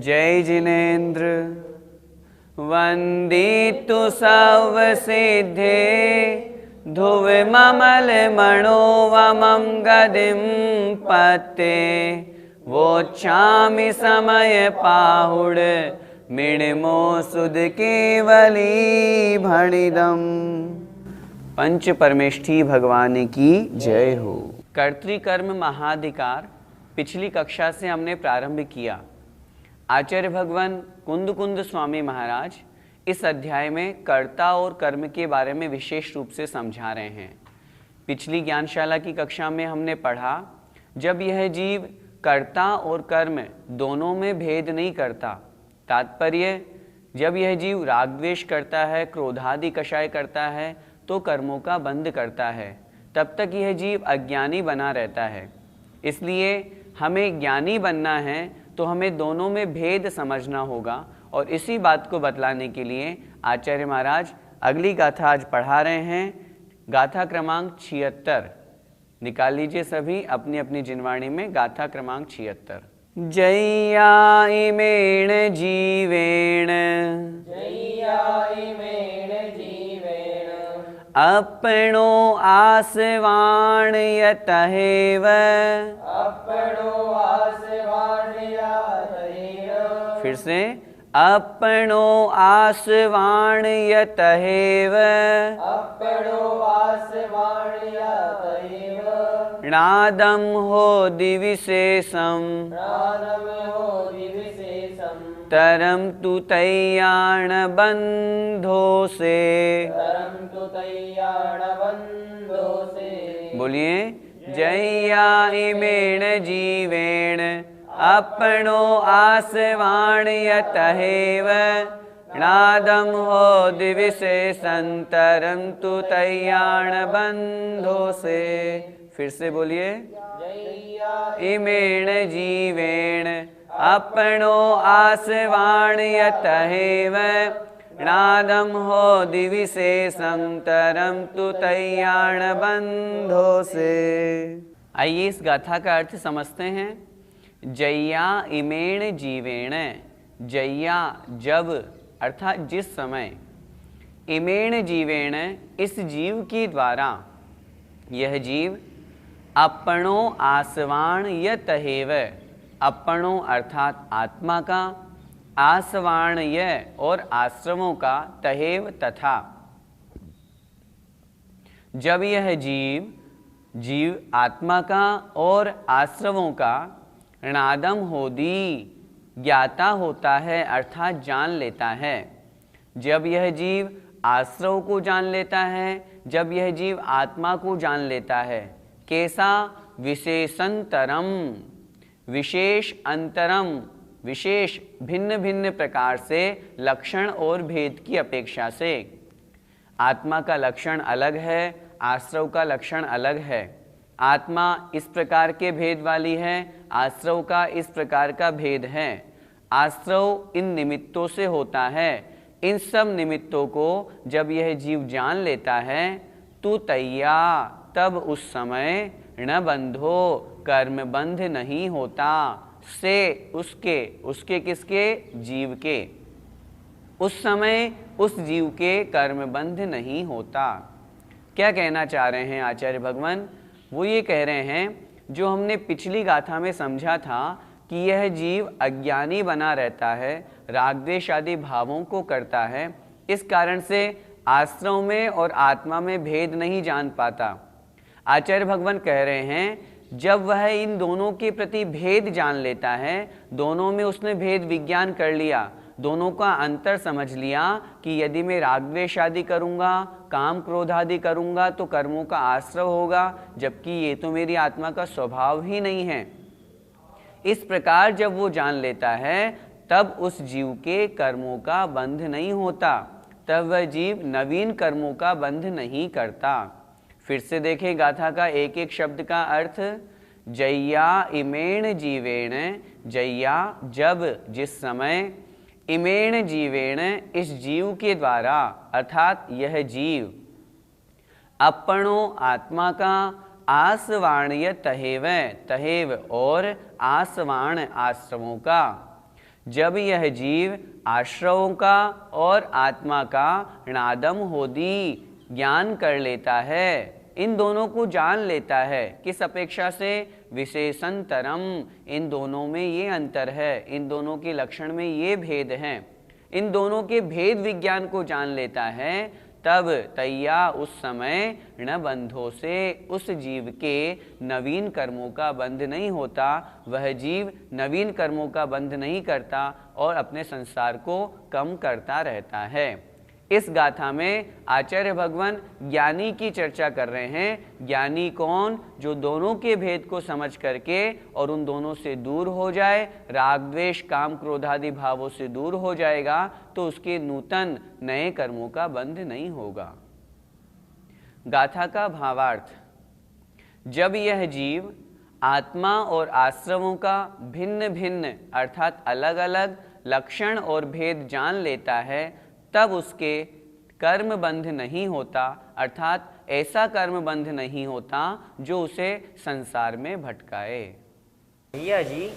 जय जिनेन्द्र। वंदितु सर्वसिद्धे ध्रुवममल मनोवमं गदिं पते वोच्छामि समय पाहुड मिणमो सुध केवली भणिदम। पंच परमेष्ठी भगवान की जय हो। कर्तृकर्म महाधिकार पिछली कक्षा से हमने प्रारंभ किया। आचार्य भगवान कुंद कुंद स्वामी महाराज इस अध्याय में कर्ता और कर्म के बारे में विशेष रूप से समझा रहे हैं। पिछली ज्ञानशाला की कक्षा में हमने पढ़ा, जब यह जीव कर्ता और कर्म दोनों में भेद नहीं करता, तात्पर्य जब यह जीव राग द्वेष करता है, क्रोधादि कषाय करता है तो कर्मों का बंध करता है, तब तक यह जीव अज्ञानी बना रहता है। इसलिए हमें ज्ञानी बनना है तो हमें दोनों में भेद समझना होगा, और इसी बात को बतलाने के लिए आचार्य महाराज अगली गाथा आज पढ़ा रहे हैं। गाथा क्रमांक 76 निकाल लीजिए सभी अपनी अपनी जिनवाणी में। गाथा क्रमांक 76। जय्या इमेण जीवेण अपनो आसवाण यतहेव। फिर से अपनो आसवाण यतहेव नादम हो दिविशेषम तरम तु तैयाण बंधो से। बोलिए जय्या इमेण जीवेण अपनो आसवाण यतहेव नादम हो दिविशेषंतरम तु तैयाण बंधो से। फिर से बोलिए इमेण जीवेण अपनो आसवाण यतहेव नादम हो दिविशेषं तरम तु तैयाण बंधो से। आइए इस गाथा का अर्थ समझते हैं। जय्या इमेण जीवेण, जय्या जब अर्थात जिस समय, इमेण जीवेण इस जीव के द्वारा, यह जीव अपनो आसवाण यतहेव, अपनो अर्थात आत्मा का, आसवाण यह और आश्रमों का, तहेव तथा, जब यह जीव आत्मा का और आश्रमों का नादम होदी ज्ञाता होता है अर्थात जान लेता है। जब यह जीव आश्रव को जान लेता है, जब यह जीव आत्मा को जान लेता है, कैसा? विशेषंतरम, विशेष अंतरम, विशेष भिन्न भिन्न प्रकार से, लक्षण और भेद की अपेक्षा से। आत्मा का लक्षण अलग है, आश्रव का लक्षण अलग है। आत्मा इस प्रकार के भेद वाली है, आश्रव का इस प्रकार का भेद है। आश्रव इन निमित्तों से होता है। इन सब निमित्तों को जब यह जीव जान लेता है तो तैया, तब उस समय न बंधो, कर्म बंध नहीं होता, से उसके किसके? जीव के। उस समय उस जीव के कर्म बंध नहीं होता। क्या कहना चाह रहे हैं आचार्य भगवान? वो ये कह रहे हैं, जो हमने पिछली गाथा में समझा था कि यह जीव अज्ञानी बना रहता है, राग द्वेष आदि भावों को करता है, इस कारण से आश्रव में और आत्मा में भेद नहीं जान पाता। आचार्य भगवान कह रहे हैं, जब वह इन दोनों के प्रति भेद जान लेता है, दोनों में उसने भेद विज्ञान कर लिया, दोनों का अंतर समझ लिया कि यदि मैं राग द्वेष आदि करूँगा, काम क्रोध आदि करूँगा तो कर्मों का आश्रय होगा, जबकि ये तो मेरी आत्मा का स्वभाव ही नहीं है। इस प्रकार जब वो जान लेता है, तब उस जीव के कर्मों का बंध नहीं होता, तब वह जीव नवीन कर्मों का बंध नहीं करता। फिर से देखें गाथा का एक एक शब्द का अर्थ। जय्या इमेण जीवेण, जय्या जब जिस समय, इमेण जीवेण इस जीव के द्वारा, अर्थात यह जीव अपनो आत्मा का, आसवाण्य तहेव, तहेव और आसवाण आश्रमों का, जब यह जीव आश्रवों का और आत्मा का णादम होदी ज्ञान कर लेता है, इन दोनों को जान लेता है, किस अपेक्षा से? विशेषंतरम, इन दोनों में ये अंतर है, इन दोनों के लक्षण में ये भेद हैं, इन दोनों के भेद विज्ञान को जान लेता है, तब तैया उस समय न बंधों से उस जीव के नवीन कर्मों का बंध नहीं होता, वह जीव नवीन कर्मों का बंध नहीं करता और अपने संसार को कम करता रहता है। इस गाथा में आचार्य भगवान ज्ञानी की चर्चा कर रहे हैं। ज्ञानी कौन? जो दोनों के भेद को समझ करके और उन दोनों से दूर हो जाए, राग द्वेष काम क्रोधादि भावों से दूर हो जाएगा, तो उसके नूतन नए कर्मों का बंध नहीं होगा। गाथा का भावार्थ, जब यह जीव आत्मा और आश्रवों का भिन्न भिन्न अर्थात अलग अलग लक्षण और भेद जान लेता है, तब उसके कर्म बंध नहीं होता, अर्थात ऐसा कर्म बंध नहीं होता जो उसे संसार में भटकाए। भैया जी,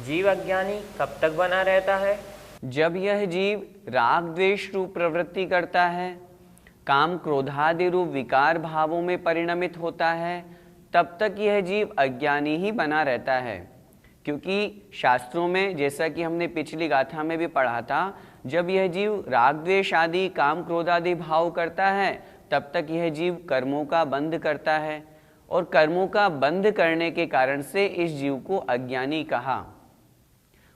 जीव अज्ञानी कब तक बना रहता है? जब यह जीव राग द्वेष रूप प्रवृत्ति करता है, काम क्रोधादि रूप विकार भावों में परिणमित होता है, तब तक यह जीव अज्ञानी ही बना रहता है। क्योंकि शास्त्रों में, जैसा कि हमने पिछली गाथा में भी पढ़ा था, जब यह जीव राग द्वेष आदि काम क्रोधादि भाव करता है, तब तक यह जीव कर्मों का बंध करता है, और कर्मों का बंध करने के कारण से इस जीव को अज्ञानी कहा।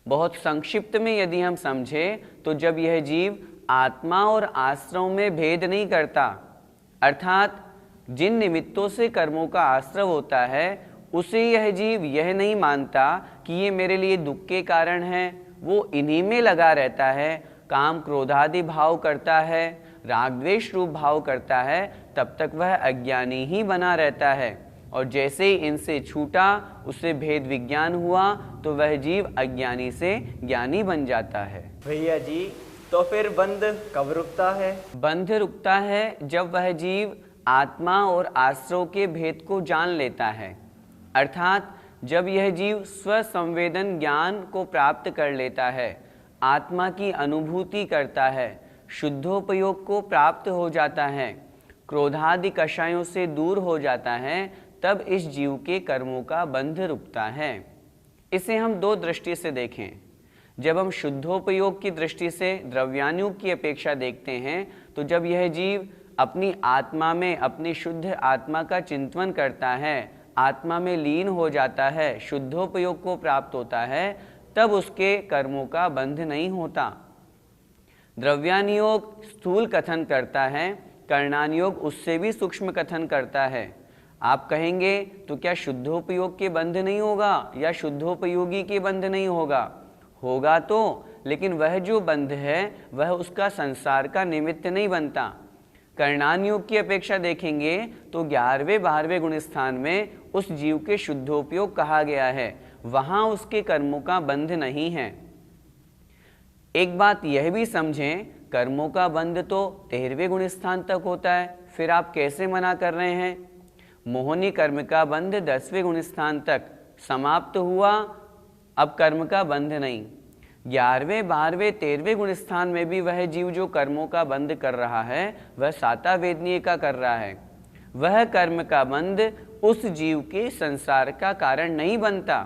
बहुत संक्षिप्त में यदि हम समझें तो जब यह जीव आत्मा और आश्रव में भेद नहीं करता, अर्थात जिन निमित्तों से कर्मों का आश्रव होता है उसे यह जीव यह नहीं मानता कि ये मेरे लिए दुख के कारण है, वो इन्हीं में लगा रहता है, काम क्रोधादि भाव करता है, राग द्वेष रूप भाव करता है, तब तक वह अज्ञानी ही बना रहता है। और जैसे ही इनसे छूटा, उसे भेद विज्ञान हुआ, तो वह जीव अज्ञानी से ज्ञानी बन जाता है। भैया जी, तो फिर बंध कब रुकता है? बंध रुकता है जब वह जीव आत्मा और आश्रव के भेद को जान लेता है, अर्थात जब यह जीव स्वसंवेदन ज्ञान को प्राप्त कर लेता है, आत्मा की अनुभूति करता है, शुद्धोपयोग को प्राप्त हो जाता है, क्रोधादि कषायों से दूर हो जाता है, तब इस जीव के कर्मों का बंध रुकता है। इसे हम दो दृष्टि से देखें। जब हम शुद्धोपयोग की दृष्टि से द्रव्यानुग की अपेक्षा देखते हैं, तो जब यह जीव अपनी आत्मा में अपनी शुद्ध आत्मा का चिंतन करता है, आत्मा में लीन हो जाता है, शुद्धोपयोग को प्राप्त होता है, तब उसके कर्मों का बंध नहीं होता। द्रव्यानुयोग स्थूल कथन करता है, कर्णानुयोग उससे भी सूक्ष्म कथन करता है। आप कहेंगे तो क्या शुद्धोपयोग के बंध नहीं होगा या शुद्धोपयोगी के बंध नहीं होगा? होगा तो, लेकिन वह जो बंध है वह उसका संसार का निमित्त नहीं बनता। कर्णानुयोग की अपेक्षा देखेंगे तो 11वें 12वें गुण स्थान में उस जीव के शुद्धोपयोग कहा गया है, वहां उसके कर्मों का बंध नहीं है। एक बात यह भी समझें, कर्मों का बंध तो 13वें गुण स्थान तक होता है, फिर आप कैसे मना कर रहे हैं? मोहनी कर्म का बंध 10वें गुण स्थान तक समाप्त हुआ, अब कर्म का बंध नहीं। 11वें 12वें 13वें गुण स्थान में भी वह जीव जो कर्मों का बंध कर रहा है, वह साता वेदनीय का कर रहा है। वह कर्म का बंध उस जीव के संसार का कारण नहीं बनता।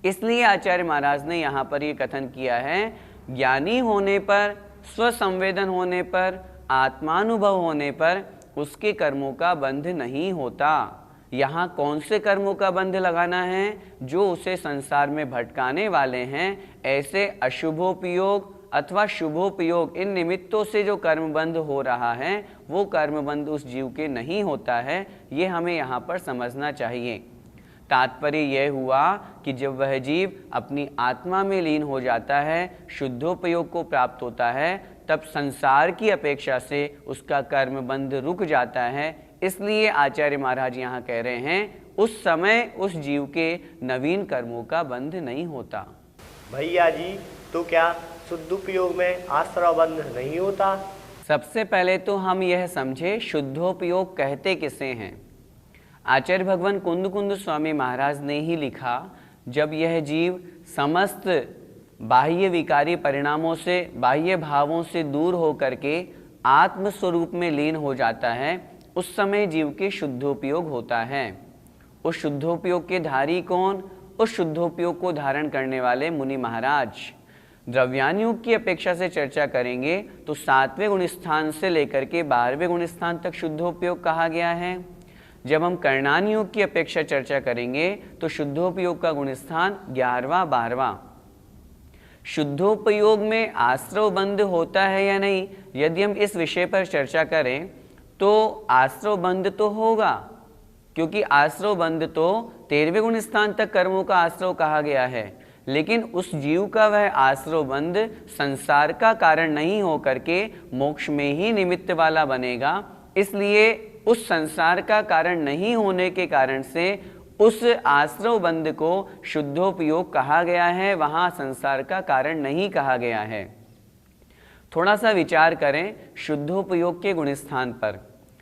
इसलिए आचार्य महाराज ने यहाँ पर यह कथन किया है, ज्ञानी होने पर, स्वसंवेदन होने पर, आत्मानुभव होने पर उसके कर्मों का बंध नहीं होता। यहाँ कौन से कर्मों का बंध लगाना है? जो उसे संसार में भटकाने वाले हैं, ऐसे अशुभोपयोग अथवा शुभोपयोग, इन निमित्तों से जो कर्म बंध हो रहा है, वो कर्म बंध उस जीव के नहीं होता है। ये हमें यहाँ पर समझना चाहिए। तात्पर्य यह हुआ कि जब वह जीव अपनी आत्मा में लीन हो जाता है, शुद्धोपयोग को प्राप्त होता है, तब संसार की अपेक्षा से उसका कर्म बंध रुक जाता है। इसलिए आचार्य महाराज यहाँ कह रहे हैं, उस समय उस जीव के नवीन कर्मों का बंध नहीं होता। भैया जी, तो क्या शुद्धोपयोग में आश्रव बंध नहीं होता? सबसे पहले तो हम यह समझे शुद्धोपयोग कहते किसे हैं। आचार्य भगवान कुंद कुंद स्वामी महाराज ने ही लिखा, जब यह जीव समस्त बाह्य विकारी परिणामों से, बाह्य भावों से दूर होकर के आत्म स्वरूप में लीन हो जाता है, उस समय जीव के शुद्धोपयोग होता है। उस शुद्धोपयोग के धारी कौन? उस शुद्धोपयोग को धारण करने वाले मुनि महाराज। द्रव्यान योग की अपेक्षा से चर्चा करेंगे तो 7वें गुण स्थान से लेकर के 12वें गुण स्थान तक शुद्धोपयोग कहा गया है। जब हम कर्णान योग की अपेक्षा चर्चा करेंगे तो शुद्धोपयोग का गुण स्थान 11वां 12वां। शुद्धोपयोग में आश्रव बंध होता है या नहीं, यदि हम इस विषय पर चर्चा करें तो आश्रव बंध तो होगा, क्योंकि आश्रव बंध तो 13वें गुण स्थान तक कर्मों का आश्रव कहा गया है। लेकिन उस जीव का वह आश्रव बंध संसार का कारण नहीं होकर के मोक्ष में ही निमित्त वाला बनेगा। इसलिए उस संसार का कारण नहीं होने के कारण से उस आश्रव बंध को शुद्धोपयोग कहा गया है, वहां संसार का कारण नहीं कहा गया है। थोड़ा सा विचार करें शुद्धोपयोग के गुण स्थान पर।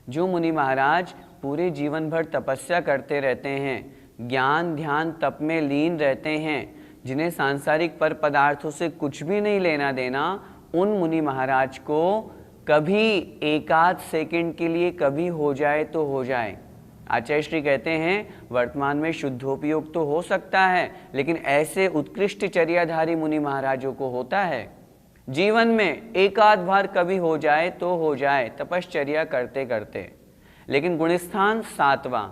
जो मुनि महाराज पूरे जीवन भर तपस्या करते रहते हैं, ज्ञान ध्यान तप में लीन रहते हैं, जिन्हें सांसारिक पर पदार्थों से कुछ भी नहीं लेना देना, उन मुनि महाराज को कभी एकाध सेकंड के लिए कभी हो जाए तो हो जाए। आचार्य श्री कहते हैं वर्तमान में शुद्धोपयोग तो हो सकता है, लेकिन ऐसे उत्कृष्ट चर्याधारी मुनि महाराजों को होता है। जीवन में एकाध बार कभी हो जाए तो हो जाए तपश्चर्या करते करते। लेकिन गुणस्थान 7वां।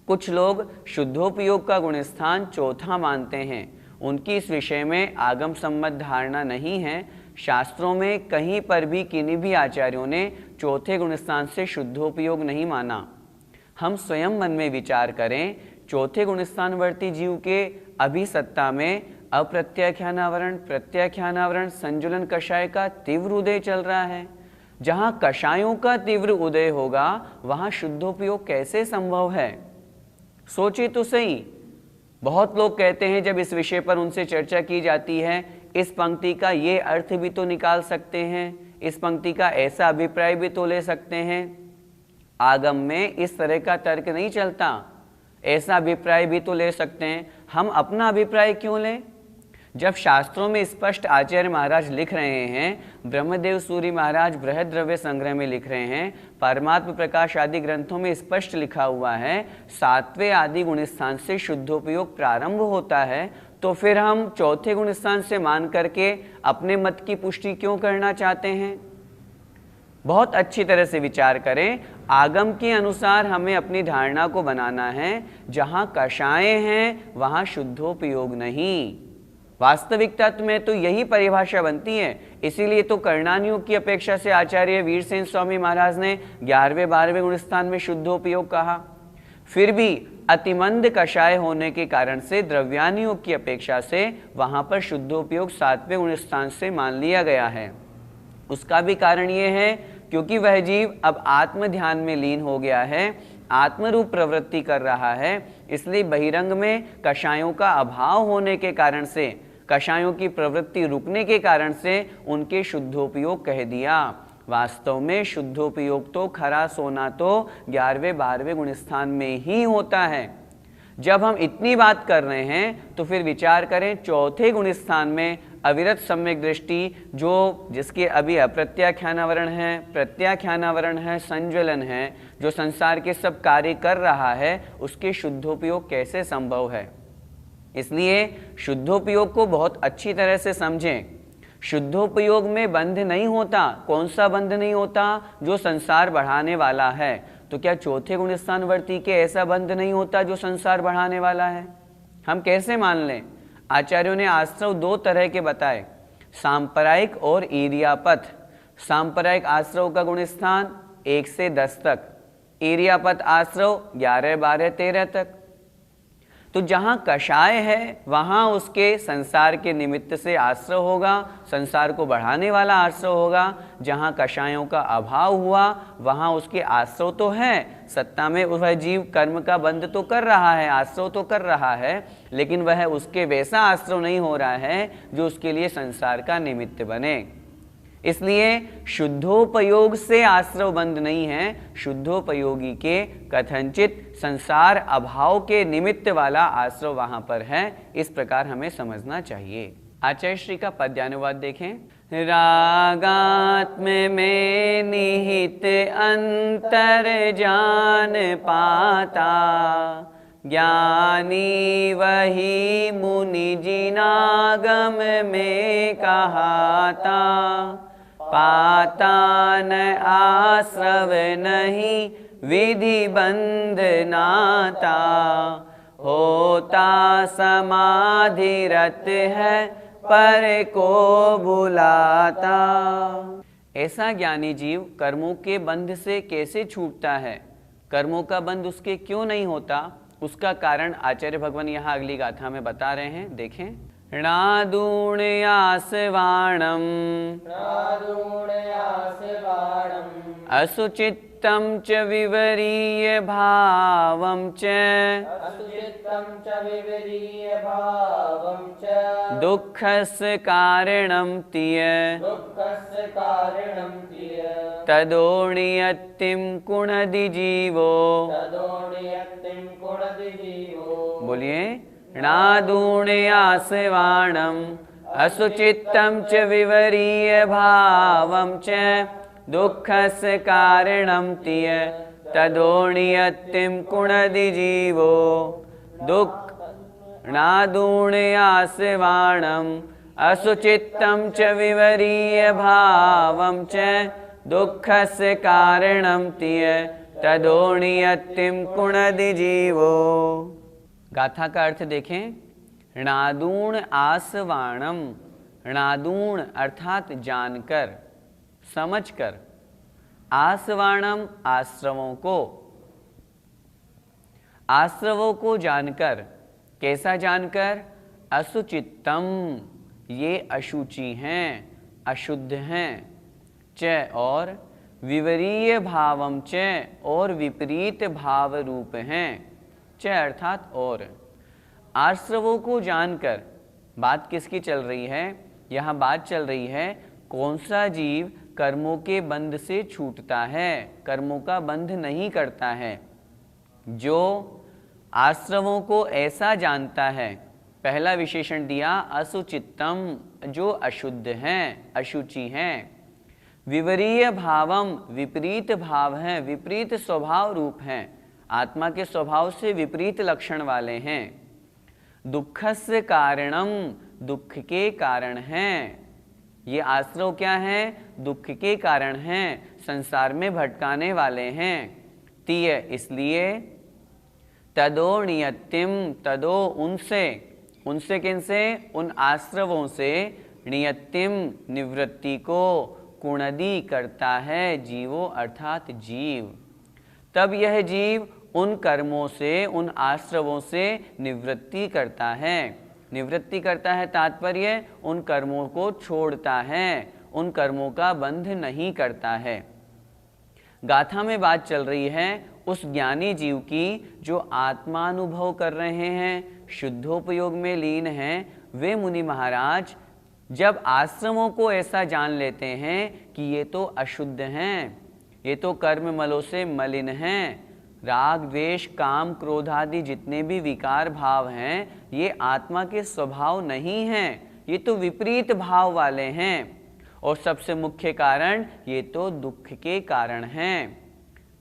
कुछ लोग शुद्धोपयोग का गुणस्थान 4था मानते हैं। उनकी इस विषय में आगम सम्मत धारणा नहीं है। शास्त्रों में कहीं पर भी किन्हीं भी आचार्यों ने 4थे गुणस्थान से शुद्धोपयोग नहीं माना। हम स्वयं मन में विचार करें, 4थे गुणस्थानवर्ती जीव के अभिसत्ता में अप्रत्याख्यानावरण, प्रत्याख्यानावरण, संजुलन कषाय का तीव्र उदय चल रहा है। जहां कषायों का तीव्र उदय होगा वहां शुद्धोपयोग कैसे संभव है? सोचिए तो सही। बहुत लोग कहते हैं जब इस विषय पर उनसे चर्चा की जाती है, इस पंक्ति का ये अर्थ भी तो निकाल सकते हैं, इस पंक्ति का ऐसा अभिप्राय भी तो ले सकते हैं। आगम में इस तरह का तर्क नहीं चलता, ऐसा अभिप्राय भी तो ले सकते हैं। हम अपना अभिप्राय क्यों लें? जब शास्त्रों में स्पष्ट आचार्य महाराज लिख रहे हैं, ब्रह्मदेव सूरी महाराज बृहद द्रव्य संग्रह में लिख रहे हैं, परमात्म प्रकाश आदि ग्रंथों में स्पष्ट लिखा हुआ है 7वें आदि गुण स्थान से शुद्धोपयोग प्रारंभ होता है, तो फिर हम 4थे गुण स्थान से मान करके अपने मत की पुष्टि क्यों करना चाहते हैं? बहुत अच्छी तरह से विचार करें। आगम के अनुसार हमें अपनी धारणा को बनाना है। जहां कषाय हैं वहां शुद्धोपयोग नहीं। वास्तविक तत्व में तो यही परिभाषा बनती है। इसीलिए तो कर्णान योग की अपेक्षा से आचार्य वीरसेन स्वामी महाराज ने 11वें 12वें गुण स्थान में शुद्धोपयोग कहा। फिर भी अतिमंद कषाय होने के कारण से द्रव्यान योग की अपेक्षा से वहां पर शुद्धोपयोग 7वें गुण स्थान से मान लिया गया है। उसका भी कारण ये है क्योंकि वह जीव अब आत्म ध्यान में लीन हो गया है, आत्मरूप प्रवृत्ति कर रहा है। इसलिए बहिरंग में कषायों का अभाव होने के कारण से, कषायों की प्रवृत्ति रुकने के कारण से उनके शुद्धोपयोग कह दिया। वास्तव में शुद्धोपयोग तो खरा सोना तो 11वें 12वें गुण स्थान में ही होता है। जब हम इतनी बात कर रहे हैं तो फिर विचार करें 4थे गुण स्थान में अविरत सम्यक दृष्टि, जो जिसके अभी अप्रत्याख्यानावरण है, प्रत्याख्यानावरण है, संज्वलन है, जो संसार के सब कार्य कर रहा है, उसके शुद्धोपयोग कैसे संभव है? इसलिए शुद्धोपयोग को बहुत अच्छी तरह से समझें। शुद्धोपयोग में बंध नहीं होता। कौन सा बंध नहीं होता? जो संसार बढ़ाने वाला है। तो क्या 4थे गुण स्थानवर्ती के ऐसा बंध नहीं होता जो संसार बढ़ाने वाला है? हम कैसे मान लें? आचार्यों ने आश्रव 2 तरह के बताए, सांप्रदायिक और ईर्यापथ। सांप्रदायिक आश्रव का गुण स्थान 1 से 10 तक, ईर्यापथ आश्रव 11, 12, 13 तक। तो जहां कषाय है वहां उसके संसार के निमित्त से आश्रव होगा, संसार को बढ़ाने वाला आश्रव होगा। जहां कषायों का अभाव हुआ वहां उसके आश्रव तो है, सत्ता में वह जीव कर्म का बंध तो कर रहा है, आश्रव तो कर रहा है, लेकिन वह उसके वैसा आश्रव नहीं हो रहा है जो उसके लिए संसार का निमित्त बने। इसलिए शुद्धोपयोग से आश्रव बंध नहीं है, शुद्धोपयोगी के कथनचित संसार अभाव के निमित्त वाला आश्रव वहां पर है। इस प्रकार हमें समझना चाहिए। आचार्य श्री का पद्यानुवाद देखें। रागात्म में निहित अंतर जान पाता, ज्ञानी वही मुनि जिनागम में कहाता। पाता न आश्रव नहीं विधि बंध नाता, होता समाधिरत है पर को बुलाता। ऐसा ज्ञानी जीव कर्मों के बंध से कैसे छूटता है, कर्मों का बंध उसके क्यों नहीं होता, उसका कारण आचार्य भगवान यहाँ अगली गाथा में बता रहे हैं। देखें। णादूण आसवाणम असुचित्तं च विवरीय भावं च, दुःखस्य कारणं तिय तदोनियत्तिं कुणदि जीवो। बोलिए। णादूण आसवाणम असुचित्तं च विवरीय भावं च, दुःखस्य कारणं तिय तदोनियत्तिं कुणदि जीवो। णादूण आसवाणम असुचित्तं च विवरीय भावं च, दुःखस्य कारणं तिय तदोनियत्तिं कुणदि जीवो। गाथा का अर्थ देखें। णादूण आसवाणम, णादूण अर्थात जानकर, समझकर, आसवाणम आश्रवों को, आश्रवों को जानकर। कैसा जानकर? असुचित्तम, ये अशुचि हैं, अशुद्ध हैं, च और विवरीय भावम च, और विपरीत भाव रूप हैं, च अर्थात और। आश्रवों को जानकर बात किसकी चल रही है? यहाँ बात चल रही है कौन सा जीव कर्मों के बंध से छूटता है, कर्मों का बंध नहीं करता है। जो आश्रवों को ऐसा जानता है, पहला विशेषण दिया असुचित्तम, जो अशुद्ध हैं, अशुचि हैं। विवरीय भावम, विपरीत भाव हैं, विपरीत स्वभाव रूप हैं, आत्मा के स्वभाव से विपरीत लक्षण वाले हैं। दुःखस्य कारणम, दुख के कारण हैं। ये आश्रव क्या है? दुख के कारण हैं, संसार में भटकाने वाले हैं। तीय, इसलिए तदो नियत्तिम, तदो उनसे, उनसे किनसे? उन आश्रवों से, नियत्तिम निवृत्ति को, कुणदी करता है जीवो अर्थात जीव। तब यह जीव उन कर्मों से, उन आश्रवों से निवृत्ति करता है। निवृत्ति करता है तात्पर्य उन कर्मों को छोड़ता है, उन कर्मों का बंध नहीं करता है। गाथा में बात चल रही है उस ज्ञानी जीव की जो आत्मानुभव कर रहे हैं, शुद्धोपयोग में लीन हैं। वे मुनि महाराज जब आश्रमों को ऐसा जान लेते हैं कि ये तो अशुद्ध हैं, ये तो कर्म मलों से मलिन हैं, राग द्वेष काम क्रोध आदि जितने भी विकार भाव हैं ये आत्मा के स्वभाव नहीं हैं, ये तो विपरीत भाव वाले हैं। और सबसे मुख्य कारण ये तो दुख के कारण हैं।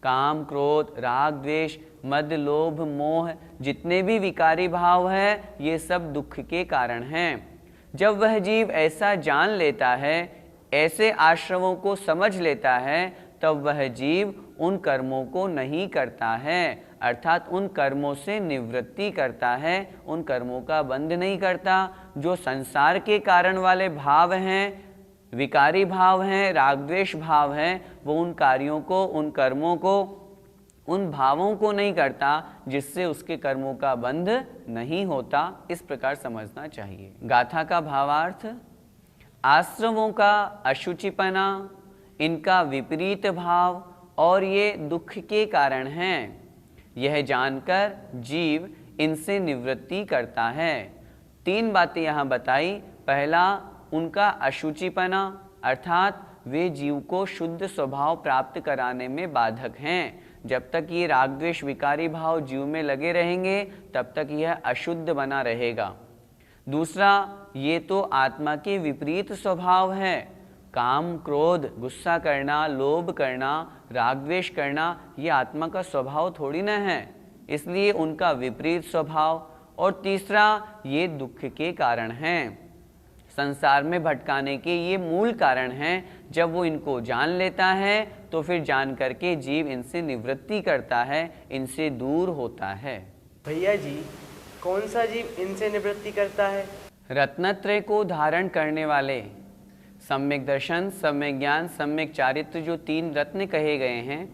काम क्रोध राग द्वेष मद लोभ मोह जितने भी विकारी भाव है ये सब दुख के कारण हैं। जब वह जीव ऐसा जान लेता है, ऐसे आश्रमों को समझ लेता है, तब वह जीव उन कर्मों को नहीं करता है, अर्थात उन कर्मों से निवृत्ति करता है, उन कर्मों का बंध नहीं करता। जो संसार के कारण वाले भाव हैं, विकारी भाव हैं, राग द्वेष भाव हैं, वो उन कार्यों को, उन कर्मों को, उन भावों को नहीं करता जिससे उसके कर्मों का बंध नहीं होता। इस प्रकार समझना चाहिए। गाथा का भावार्थ, आश्रमों का अशुचिपना, इनका विपरीत भाव और ये दुख के कारण हैं, यह जानकर जीव इनसे निवृत्ति करता है। 3 बातें यहाँ बताई। पहला, उनका अशुचिपना अर्थात वे जीव को शुद्ध स्वभाव प्राप्त कराने में बाधक हैं। जब तक ये राग द्वेष विकारी भाव जीव में लगे रहेंगे तब तक यह अशुद्ध बना रहेगा। दूसरा, ये तो आत्मा के विपरीत स्वभाव है। काम, क्रोध, गुस्सा करना, लोभ करना, राग द्वेष करना, ये आत्मा का स्वभाव थोड़ी ना है, इसलिए उनका विपरीत स्वभाव। और तीसरा, ये दुख के कारण हैं, संसार में भटकाने के ये मूल कारण हैं। जब वो इनको जान लेता है तो फिर जान करके जीव इनसे निवृत्ति करता है, इनसे दूर होता है। भैया जी, कौन सा जीव इनसे निवृत्ति करता है? रत्नत्रय को धारण करने वाले, सम्यक दर्शन, सम्यक ज्ञान, सम्यक चारित्र, जो 3 रत्न कहे गए हैं,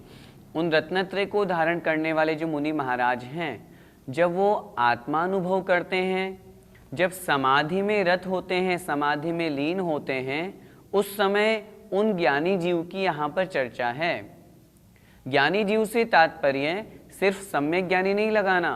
उन रत्नत्रय को धारण करने वाले जो मुनि महाराज हैं, जब वो आत्मानुभव करते हैं, जब समाधि में रत होते हैं, समाधि में लीन होते हैं, उस समय उन ज्ञानी जीव की यहाँ पर चर्चा है। ज्ञानी जीव से तात्पर्य सिर्फ सम्यक ज्ञानी नहीं लगाना।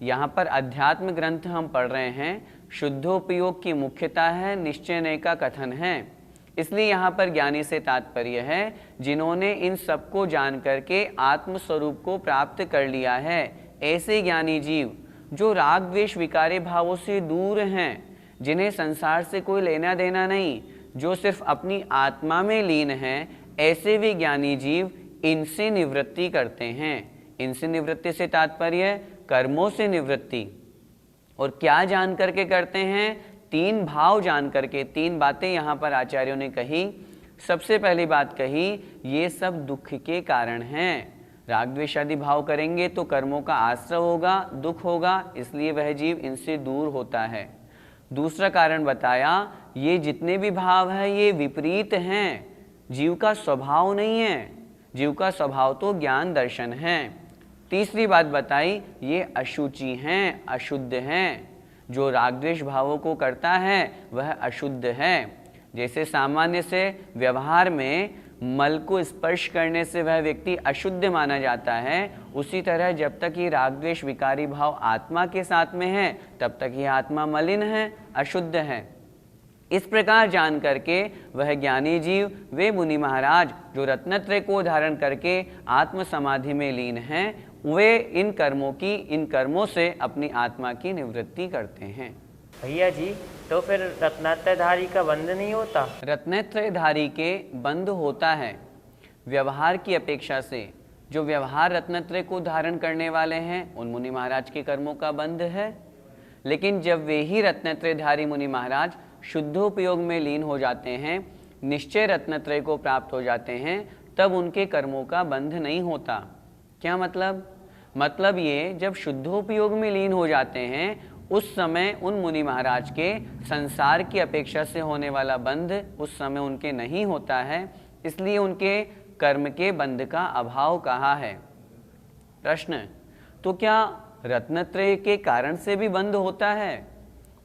यहाँ पर अध्यात्म ग्रंथ हम पढ़ रहे हैं, शुद्धोपयोग की मुख्यता है, निश्चय नय का कथन है, इसलिए यहाँ पर ज्ञानी से तात्पर्य है जिन्होंने इन सबको जान करके आत्म स्वरूप को प्राप्त कर लिया है। ऐसे ज्ञानी जीव जो राग द्वेष विकारे भावों से दूर हैं, जिन्हें संसार से कोई लेना देना नहीं, जो सिर्फ अपनी आत्मा में लीन हैं, ऐसे वे ज्ञानी जीव इनसे निवृत्ति करते हैं। इनसे निवृत्ति से तात्पर्य कर्मों से निवृत्ति। और क्या जान करके करते हैं? 3 भाव जान करके। 3 बातें यहाँ पर आचार्यों ने कही। सबसे पहली बात कही, ये सब दुख के कारण हैं। राग द्वेष आदि भाव करेंगे तो कर्मों का आश्रव होगा, दुख होगा, इसलिए वह जीव इनसे दूर होता है। दूसरा कारण बताया, ये जितने भी भाव हैं ये विपरीत हैं, जीव का स्वभाव नहीं है, जीव का स्वभाव तो ज्ञान दर्शन है। तीसरी बात बताई, ये अशुचि हैं, अशुद्ध हैं। जो राग द्वेष भावों को करता है वह अशुद्ध है। जैसे सामान्य से व्यवहार में मल को स्पर्श करने से वह व्यक्ति अशुद्ध माना जाता है, उसी तरह जब तक ये राग द्वेष विकारी भाव आत्मा के साथ में है तब तक ये आत्मा मलिन है, अशुद्ध है। इस प्रकार जान करके वह ज्ञानी जीव, वे मुनि महाराज जो रत्नत्रय को धारण करके आत्म समाधि में लीन हैं, वे इन कर्मों से अपनी आत्मा की निवृत्ति करते हैं। भैया जी, तो फिर रत्नत्रयधारी का बंध नहीं होता? रत्नत्रयधारी के बंध होता है व्यवहार की अपेक्षा से। जो व्यवहार रत्नत्रय को धारण करने वाले हैं उन मुनि महाराज के कर्मों का बंध है। लेकिन जब वे ही रत्नत्रयधारी मुनि महाराज शुद्धोपयोग में लीन हो जाते हैं, निश्चय रत्नत्रय को प्राप्त हो जाते हैं, तब उनके कर्मों का बंध नहीं होता। क्या मतलब? मतलब ये, जब शुद्धोपयोग में लीन हो जाते हैं उस समय उन मुनि महाराज के संसार की अपेक्षा से होने वाला बंध उस समय उनके नहीं होता है, इसलिए उनके कर्म के बंध का अभाव कहा है। प्रश्न, तो क्या रत्नत्रय के कारण से भी बंध होता है?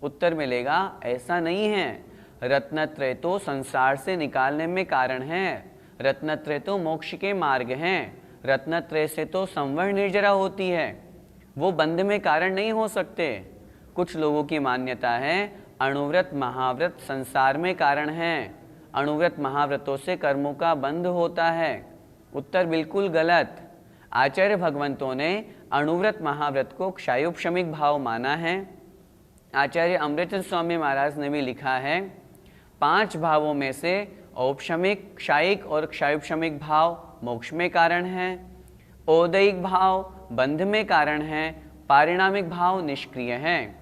उत्तर मिलेगा, ऐसा नहीं है। रत्नत्रय तो संसार से निकालने में कारण है, रत्नत्रय तो मोक्ष के मार्ग हैं, रत्नत्रय से तो संवर निर्जरा होती है, वो बंध में कारण नहीं हो सकते। कुछ लोगों की मान्यता है अणुव्रत महाव्रत संसार में कारण हैं, अणुव्रत महाव्रतों से कर्मों का बंध होता है। उत्तर बिल्कुल गलत। आचार्य भगवंतों ने अणुव्रत महाव्रत को क्षायोपशमिक भाव माना है। आचार्य अमृतचंद स्वामी महाराज ने भी लिखा है 5 भावों में से औपशमिक, क्षायिक और क्षायोपशमिक भाव मोक्ष में कारण है, औदैयिक भाव बंध में कारण है, पारिणामिक भाव निष्क्रिय है।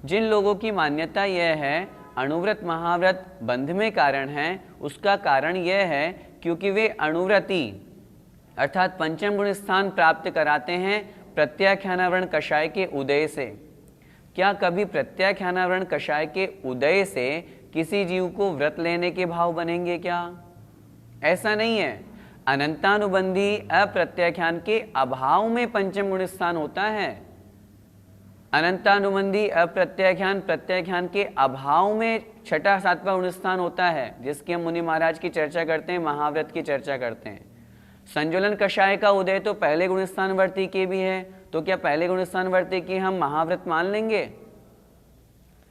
जिन लोगों की मान्यता यह है अणुव्रत महाव्रत बंध में कारण है, उसका कारण यह है क्योंकि वे अणुव्रती अर्थात पंचम गुण स्थान प्राप्त कराते हैं प्रत्याख्यानावरण कषाय के उदय से। क्या कभी प्रत्याख्यानावरण कषाय के उदय से किसी जीव को व्रत लेने के भाव बनेंगे क्या? ऐसा नहीं है। अनंतानुबंधी अप्रत्याख्यान के अभाव में पंचम गुण स्थान होता है। अनंतानुबंधी अप्रत्याख्यान प्रत्याख्यान के अभाव में छठा सातवां गुण स्थान होता है, जिसकी हम मुनि महाराज की चर्चा करते हैं, महाव्रत की चर्चा करते हैं। संज्वलन कषाय का उदय तो पहले गुण स्थान वर्ती के भी है, तो क्या पहले गुण स्थान वर्ती की हम महाव्रत मान लेंगे?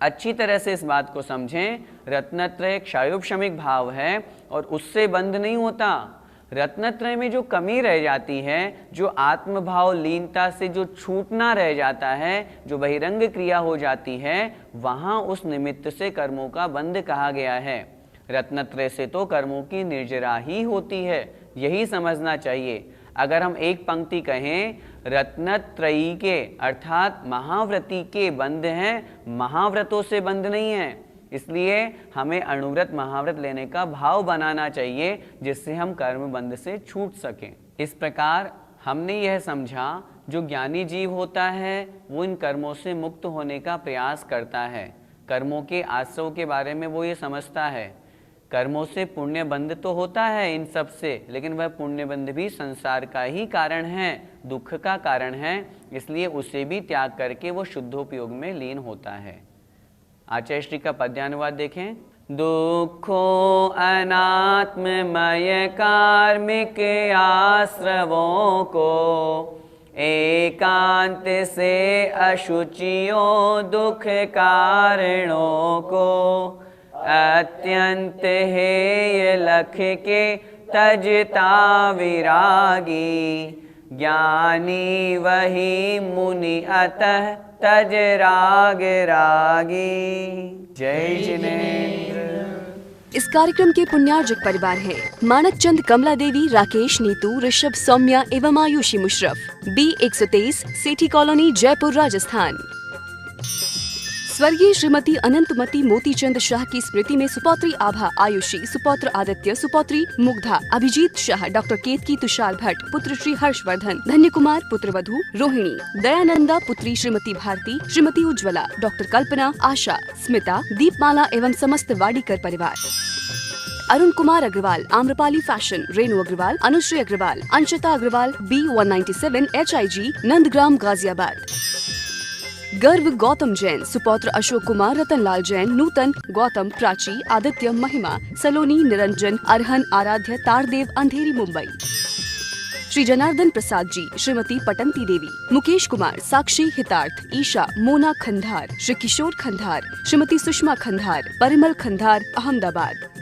अच्छी तरह से इस बात को समझें, रत्नत्रय क्षायोपशमिक भाव है और उससे बंध नहीं होता। रत्नत्रय में जो कमी रह जाती है, जो आत्मभाव लीनता से जो छूटना रह जाता है, जो बहिरंग क्रिया हो जाती है, वहाँ उस निमित्त से कर्मों का बंध कहा गया है। रत्नत्रय से तो कर्मों की निर्जरा ही होती है, यही समझना चाहिए। अगर हम एक पंक्ति कहें, रत्नत्रयी के अर्थात महाव्रती के बंध हैं, महाव्रतों से बंध नहीं है। इसलिए हमें अणुव्रत महाव्रत लेने का भाव बनाना चाहिए, जिससे हम कर्म बंध से छूट सकें। इस प्रकार हमने यह समझा, जो ज्ञानी जीव होता है वो इन कर्मों से मुक्त होने का प्रयास करता है। कर्मों के आश्रव के बारे में वो ये समझता है। कर्मों से पुण्य बंध तो होता है इन सब से, लेकिन वह पुण्य बंध भी संसार का ही कारण है, दुख का कारण है। इसलिए उसे भी त्याग करके वो शुद्धोपयोग में लीन होता है। आचार्य श्री का पद्यानुवाद देखें। दुखो अनात्ममय कार्मिक आश्रवों को, एकांत से अशुचियों दुख कारणों को, अत्यंत हेय लख के तजता विरागी, ज्ञानी वही मुनि अतः तज राग रागी। जय जिनेंद्र। इस कार्यक्रम के पुण्यार्जक परिवार हैं मानक चंद, कमला देवी, राकेश, नीतू, ऋषभ, सौम्या एवं आयुषी मुशरफ, B123, सेठी कॉलोनी, जयपुर, राजस्थान। स्वर्गीय श्रीमती अनंतमती मोतीचंद शाह की स्मृति में सुपौत्री आभा आयुषी, सुपौत्र आदित्य, सुपौत्री मुग्धा, अभिजीत शाह, डॉक्टर केतकी तुषार भट्ट, पुत्र श्री हर्षवर्धन, धन्य कुमार पुत्रवधू रोहिणी, दयानंदा पुत्री श्रीमती भारती, श्रीमती उज्ज्वला, डॉक्टर कल्पना, आशा, स्मिता, दीपमाला एवं समस्त वाडीकर परिवार। Arun Kumar Agarwal, Amrapali fashion, Renu Agarwal, Anushree Agarwal, Anshita Agarwal, B197 HIG, Nandgram, Ghaziabad. गर्व गौतम जैन, सुपौत्र अशोक कुमार, रतनलाल जैन, नूतन, गौतम, प्राची, आदित्य, महिमा, सलोनी, निरंजन, अरहन, आराध्य, तारदेव, अंधेरी, मुंबई। श्री जनार्दन प्रसाद जी, श्रीमती पटंती देवी, मुकेश कुमार, साक्षी, हितार्थ, ईशा, मोना खंधार, श्री किशोर खंधार, श्रीमती सुषमा खंधार, परिमल खंधार, अहमदाबाद।